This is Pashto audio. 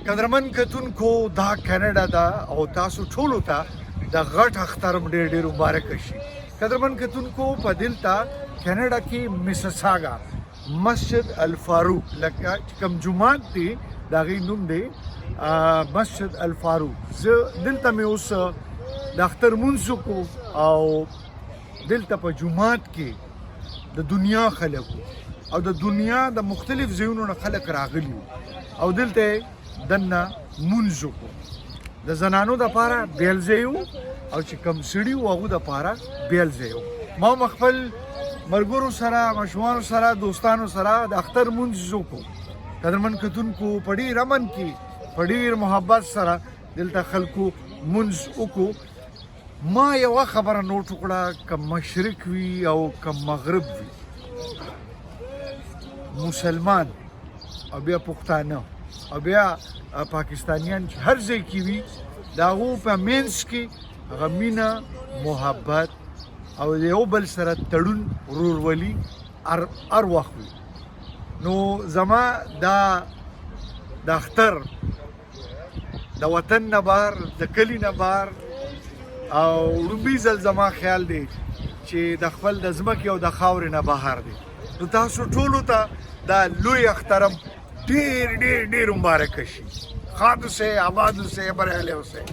قدرمن کتونکو دا کاناډا ده او تاسو ټولو ته د غټ اختر ډېر مبارک شي. قدرمن کتونکو په دلته کاناډا کې میسساګا مسجد الفاروق لکه کوم جومات دی د هغې نوم دی مسجد الفاروق. زه دلته مې اوس د اختر لمونځ وکړو او دلته په جومات کې د دنیا خلکو او د دنیا د مختلف ځایونو نه خلک راغلي او دلته دننه لمونځ وکړو. د زنانو دپاره بیل ځای و او چې کوم سړي و هغو دپاره بیل ځای و. ما هم خپل ملګرو سره ماشومانو سره دوستانو سره د اختر لمونځ وکړو. قدرمن کتونکو په ډېر امن کې په ډېر محبت سره دلته خلکو لمونځ وکړو. ما یوه خبره نوټ وکړه، که مشرق وي او که مغرب وي، مسلمان او بیا پښتانه او بیا پاکستانیان چې هر ځای کې وي د هغو په منځ کې هغه مینه محبت او د یو بل سره تړون ورورولي هر وخت وي. نو زما دا د اختر د وطن نه بهر د کلي نه بهر او لومبي ځل زما خیال دی چې د خپل د ځمکې او د خاورې نه بهر دی. نو تاسو ټولو ته دا لوی اخترم ډېر ډېر ډېر مبارک شي. ښاد اوسئ، آباد اوسئ، بریالی اوسئ.